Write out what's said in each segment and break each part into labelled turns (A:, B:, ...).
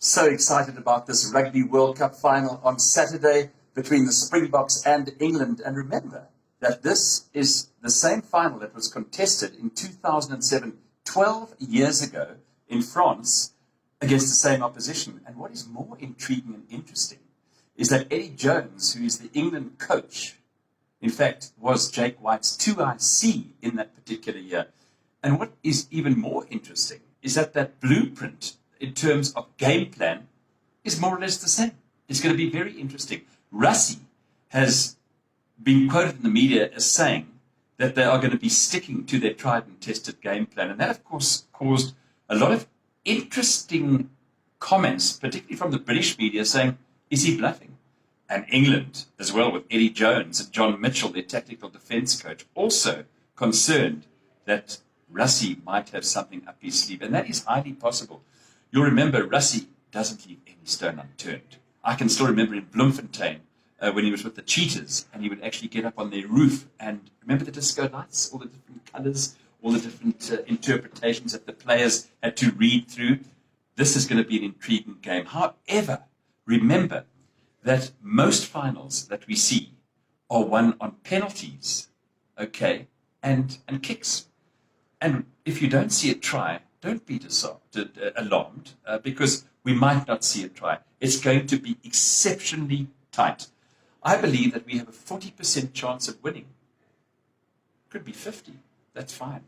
A: So excited about this Rugby World Cup final on Saturday between the Springboks and England. And remember that this is the same final that was contested in 2007, 12 years ago in France against the same opposition. And what is more intriguing and interesting is that Eddie Jones, who is the England coach, in fact, was Jake White's 2IC in that particular year. And what is even more interesting is that that blueprint in terms of game plan is more or less the same. It's going to be very interesting. Rassie has been quoted in the media as saying that they are going to be sticking to their tried and tested game plan. And that, of course, caused a lot of interesting comments, particularly from the British media, saying, is he bluffing? And England, as well, with Eddie Jones and John Mitchell, their tactical defence coach, also concerned that Rassie might have something up his sleeve. And that is highly possible. You'll remember Rassie doesn't leave any stone unturned. I can still remember in Bloemfontein when he was with the Cheetahs, and he would actually get up on their roof and remember the disco lights, all the different colours, all the different interpretations that the players had to read through. This is going to be an intriguing game. However, remember that most finals that we see are won on penalties, okay, and kicks. And if you don't see a try, don't be alarmed, because we might not see a try. It's going to be exceptionally tight. I believe that we have a 40% chance of winning. Could be 50. That's fine.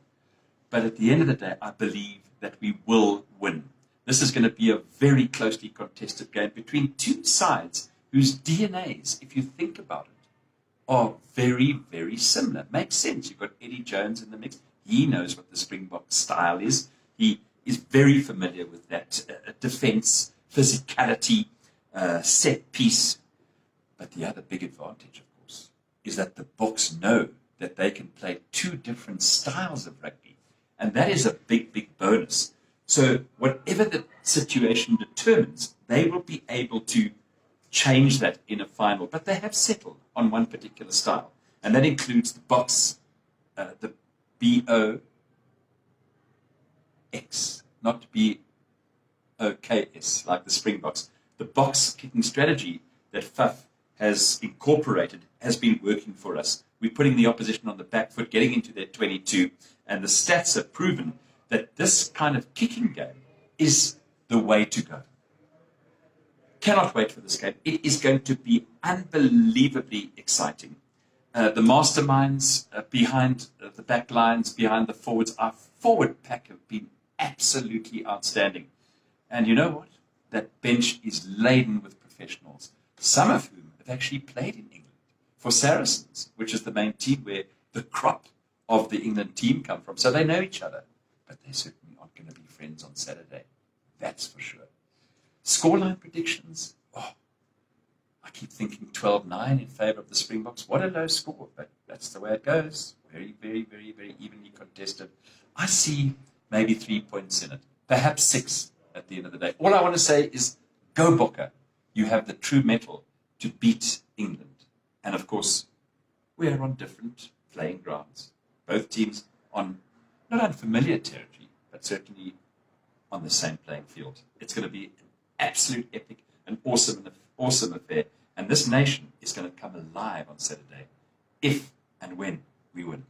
A: But at the end of the day, I believe that we will win. This is going to be a very closely contested game between two sides whose DNAs, if you think about it, are very, very similar. Makes sense. You've got Eddie Jones in the mix. He knows what the Springbok style is. He is very familiar with that defense, physicality, set piece. But the other big advantage, of course, is that the Boks know that they can play two different styles of rugby. And that is a big, big bonus. So whatever the situation determines, they will be able to change that in a final. But they have settled on one particular style. And that includes the Boks, the BOX, not BOKS, like the Springboks. The box kicking strategy that Faf has incorporated has been working for us. We're putting the opposition on the back foot, getting into their 22, and the stats have proven that this kind of kicking game is the way to go. Cannot wait for this game. It is going to be unbelievably exciting. The masterminds behind the back lines, behind the forwards, our forward pack have been absolutely outstanding. And you know what? That bench is laden with professionals, some of whom have actually played in England for Saracens, which is the main team where the crop of the England team come from. So they know each other, but they certainly aren't going to be friends on Saturday. That's for sure. Scoreline predictions. Oh, I keep thinking 12-9 in favour of the Springboks. What a low score, but that's the way it goes. Very, very, very, very evenly contested. I see maybe 3 points in it, perhaps 6 at the end of the day. All I want to say is, go Bokke. You have the true mettle to beat England. And of course, we are on different playing grounds. Both teams on not unfamiliar territory, but certainly on the same playing field. It's going to be an absolute epic, an awesome affair. And this nation is going to come alive on Saturday, if and when we win.